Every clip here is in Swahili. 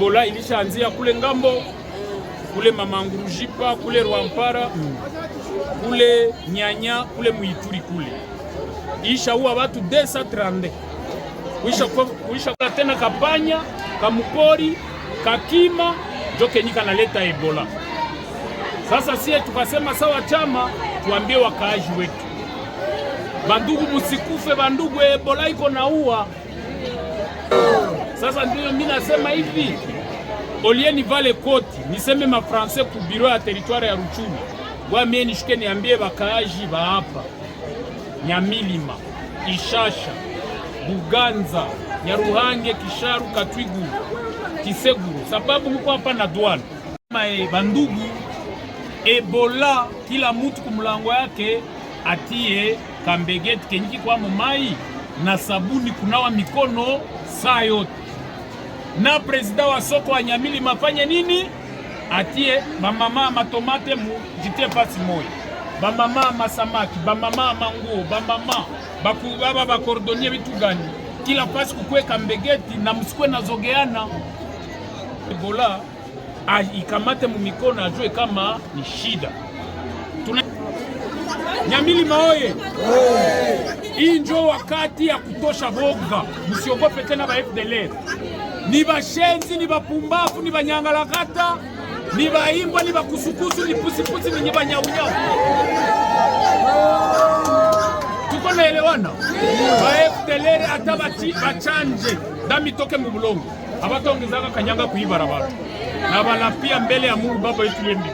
Ebola ilishaanzia kule ngambo, kule Mamangurujipa, kule Rwampara, kule Nyanya, kule Muituri kule. Isha uwa watu 230. Kuisha tena Kapanya, Kamupori, Kakima, joke nyika naleta Ebola. Sasa siye tukasema sawa chama, tuambie wakaaji wetu. Bandugu musikufe, bandugu Ebola iko na uwa. Sasa ndio mimi nasema hivi, olie ni vale koti, niseme ma français ku bureau ya territoire ya Ruchuru. Kwa mimi nishike niambie wakaaji ba hapa. Nyamilima, Ishasha, Buganza, Nyaruhange, Kisharu, Katwigu, Kiseguru. Sababu mko hapa na douane. Bandugu, Ebola kila mtu kumlango yake atie kambegeti kenyiki kwa mai na sabuni kunawa mikono saa yote. Na presida wa soko wa Nyamilima mafanye nini? Atie bamama matomate mu jite fasi moja. Bamama masamaki, bamama manguo, bamama bakubaba bakordonye vitu gani? Kila fasi kukwe kambegeti na msikwe na zogeana. Ebola ikamate mu mikono ajue kama ni shida. Nyamilima oye! Hii ndio wakati ya kutosha boga. Msiogope tena ba FDLR. Ni bashenzi, ni bapumbafu, ni banyangalakata, ni baimbwa, ni bakusukusu, ni pusipusi, ni nyabanyaunyau. Tuko naelewana? Ba FDLR hata bachanje dami toke mu bulongo. Abatongezaka kanyanga kuibarabara. Na balapia mbele ya Mungu Baba yetu mbinguni.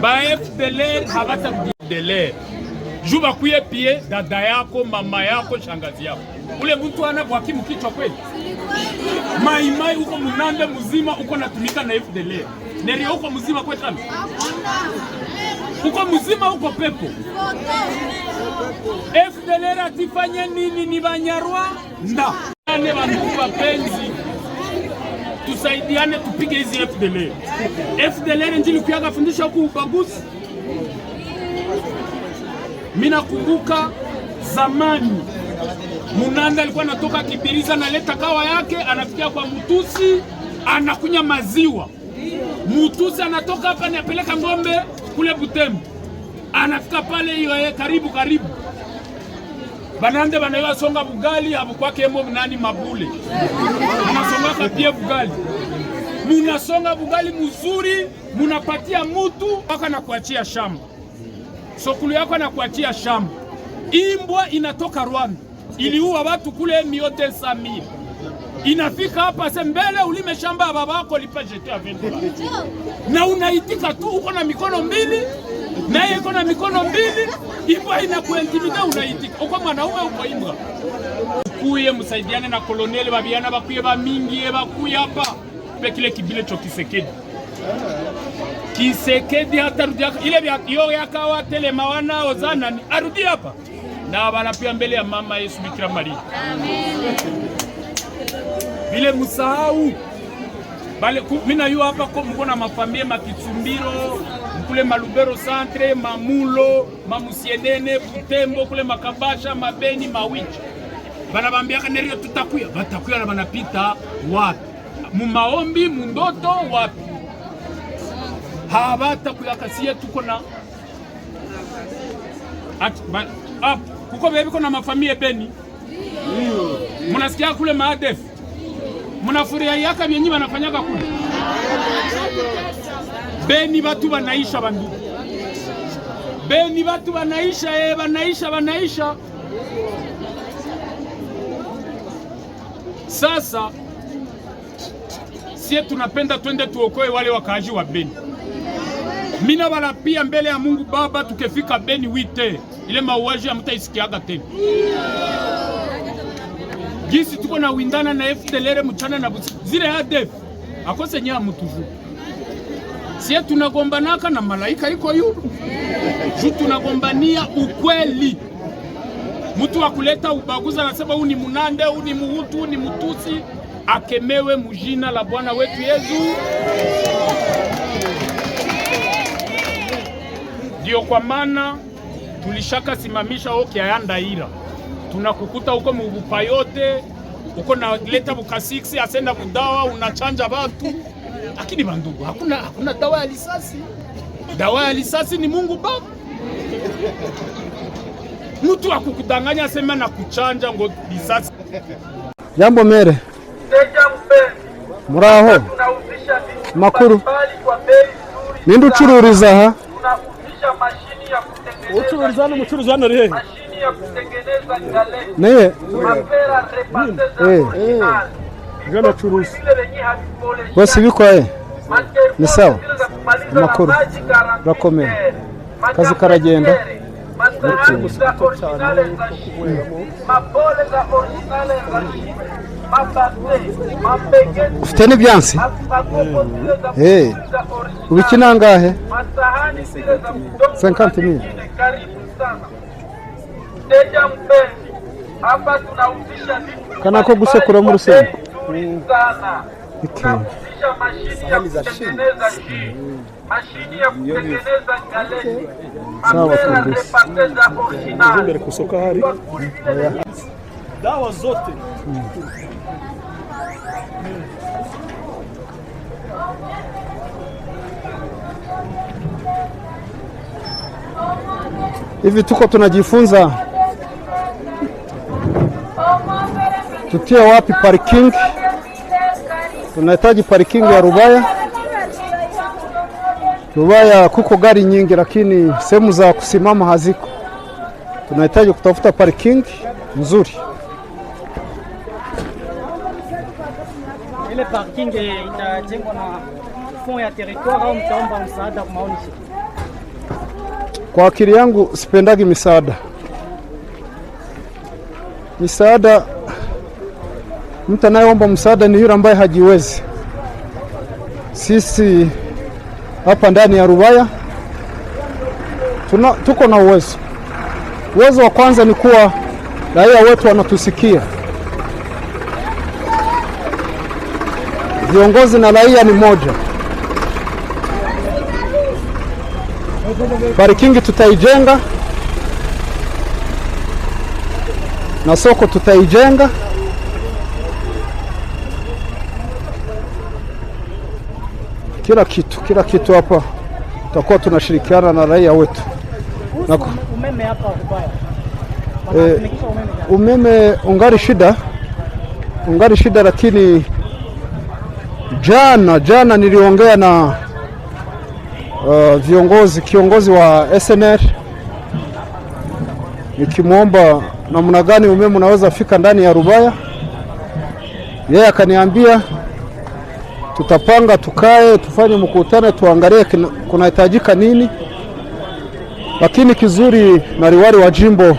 Ba FDLR habata FDLR. Juba kuye pie dada yako, mama yako, shangazi yako. Ule mtu ana wakimu kichwa kweli. Mai uko Munande mzima uko natumika na FDLR. Nerio uko mzima kwa tano. Uko mzima uko pepo. FDLR atifanye nini ni Banyarwa? Nda. Ane bandugu wapenzi. Tusaidiane tupige hizi FDLR. FDLR njili kuyaga fundisha huku ubaguzi. Mina kumbuka zamani Munanda alikuwa anatoka Kibiriza na leta kawa yake, anafikia kwa Mutusi, anakunya maziwa. Mutusi anatoka hapa anapeleka ngombe kule Butembo. Anafika pale hiyo karibu. Banande banayo songa bugali hapo kwake emo nani mabule. Munasonga kapie bugali. Munasonga bugali mzuri, munapatia mutu mpaka na kuachia shamba. Sokulu yako na kuachia shamba. Imbwa inatoka Rwanda. Iliua watu kule miote Samir. Inafika hapa sembele ulime shamba ya babako lipa jetea $20. Na unaitika tu uko na mikono mbili. Na yeye uko na mikono mbili. Imbwa inakuintimida unaitika. Uko mwanaume uko imbwa. Kuye msaidiane na koloneli babiana bakuye ba mingi bakuye hapa. Pekile kibile cho Kisekedi hata rudi hapa. Ile yo yakawa telema wana ozana ni arudi hapa. Na banapia mbele ya mama Yesu Bikira Maria. Amen. Bile musahau. Bale mina yu hapa kwa mkona mafamilia Makitsumbiro, kule Malubero Centre, Mamulo, Mamusienene, Butembo, kule Makabasha, Mabeni, Mawichi. Banabambia kanerio tutakuya. Batakuya na banapita wapi? Mumaombi, mundoto wapi? Habata kuyakasia tuko na kuko bebi kona mafamilia Beni. Munasikia kule Maadef. Munafuria yaka vyenyi banafanyaka kule. Beni watu banaisha bandugu. Beni watu banaisha banaisha. Sasa sie tunapenda twende tuokoe wale wakaaji wa Beni. Mina bala pia mbele ya Mungu Baba tukefika Beni wite. Ile mauaji hamtaisikiaga tena. Gisi tuko na windana na FDLR mchana na zile ADF. Akose nya mtuju. Sie tunagombanaka na malaika iko yulu. Ju tunagombania ukweli. Mtu wa kuleta ubaguzi anasema huu ni Munande, huu ni Muhutu, huu ni Mutusi, akemewe mujina la Bwana wetu Yesu. Ndio kwa maana tulishaka simamisha oke ya Ndaira. Tunakukuta huko mubupa yote, uko na leta bukasiksi asenda kudawa unachanja watu, lakini bandugu hakuna dawa ya risasi. Dawa ya risasi ni Mungu Baba. Mtu akukudanganya sema na kuchanja ngo risasi. Jambo mere. Muraho. Makuru. Ninde ucururiza ha? Tunafundisha mashini ya kutengeneza. Ucururiza no mucuruzi hano rihe? Mashini ya kutengeneza galeti. Neye. Mapera repateza. Gana churuzi. Bose bikwaye. Ni sawa. Makuru. Rakomeye. Kazi karagenda. Masahani za originale za mapole za originale za mabate, ufite n'ibyansi? Ubiki nangahe? 50,000. Karibu sana mteja mpenzi, hapa tunahusisha Kanako gusekura mu rusenda sana. Tunahusisha mashini ya kutengeneza jus, mashini ya kutengeneza galeti. Sawa kabisa. Mbele kusoka hari dawa zote. Hivi tuko tunajifunza tutie wapi parking. Tunahitaji parking ya Rubaya. Rubaya kuko gari nyingi lakini sehemu za kusimama haziko. Tunahitaji kutafuta parking nzuri. Ile parking itajengwa na fond ya territoire au mtaomba msaada kwa maoni? Kwa akili yangu sipendagi misaada. Mtu anayeomba msaada ni yule ambaye hajiwezi. Sisi hapa ndani ya Rubaya tuko na uwezo. Uwezo wa kwanza ni kuwa raia wetu wanatusikia. Viongozi na raia ni moja. Parking tutaijenga na soko tutaijenga. Kila kitu hapa tutakuwa tunashirikiana na raia wetu. Umeme hapa Rubaya. Umeme ungali shida lakini jana niliongea na kiongozi wa SNR nikimwomba namna gani umeme unaweza fika ndani ya Rubaya. Yeye akaniambia tutapanga, tukae, tufanye mkutano, tuangalie kunahitajika nini. Lakini kizuri na liwali wa jimbo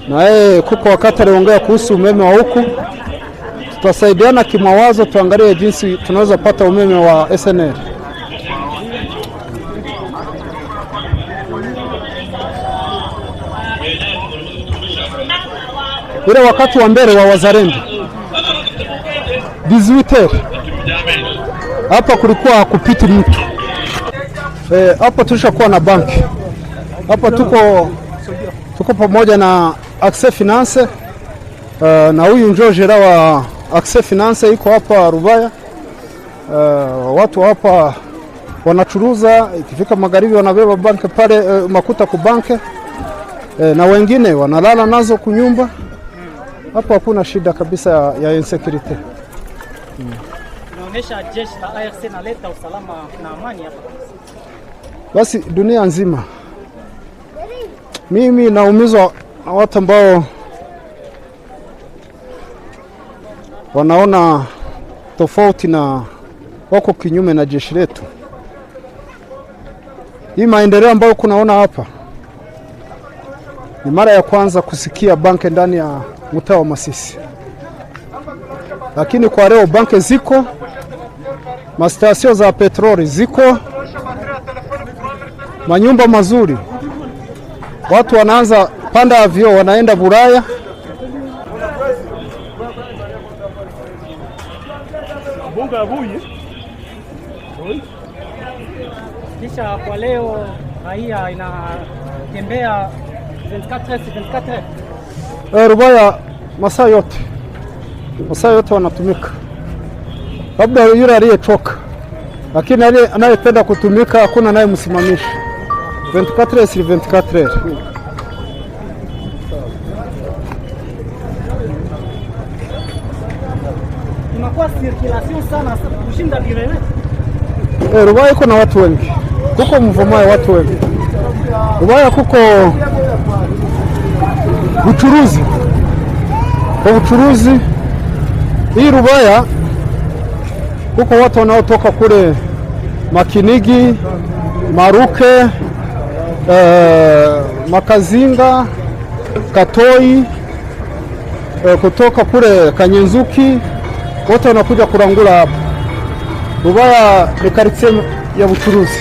na yeye kuko wakati aliongea kuhusu umeme wa huku, tutasaidiana kimawazo, tuangalie jinsi tunaweza pata umeme wa SNR. Ile wakati wa mbele wa wazalendo 18 hapa kulikuwa hakupiti mtu. Hapa tulishakuwa na banki. Hapa tuko pamoja na Access Finance na huyu ndio jera wa Access Finance yuko hapa Rubaya. Watu hapa wanachuruza, ikifika magharibi wanabeba banki pale makuta ku banki, na wengine wanalala nazo kunyumba. Hapo hakuna shida kabisa ya insecurity. Inaonyesha jeshi la ARC naleta usalama na amani hapa. Basi dunia nzima. Mimi naumizwa na watu ambao wanaona tofauti na wako kinyume na jeshi letu. Hii maendeleo ambayo kunaona hapa ni mara ya kwanza kusikia banki ndani ya mtaa wa Masisi. Lakini kwa leo banki ziko, mastasio za petroli ziko, manyumba mazuri. Watu wanaanza panda avyo wanaenda Buraya. Kisha kwa leo raia inatembea 24 Rubaya masaa yote. masaa yote wanatumika, labda yule aliyechoka, lakini anayependa kutumika hakuna naye msimamisha 24 sur 24. Inakuwa circulation sana kushinda Birene. Rubaya iko na watu wengi, kuko mvuma ya watu wengi. Rubaya kuko uchuruzi, kwa uchuruzi hii Rubaya kuko watu wanaotoka kule Makinigi, Maruke, Makazinga, Katoi, kutoka kule Kanyenzuki, wote wanakuja kurangula hapa. Rubaya ni quartier ya uchuruzi.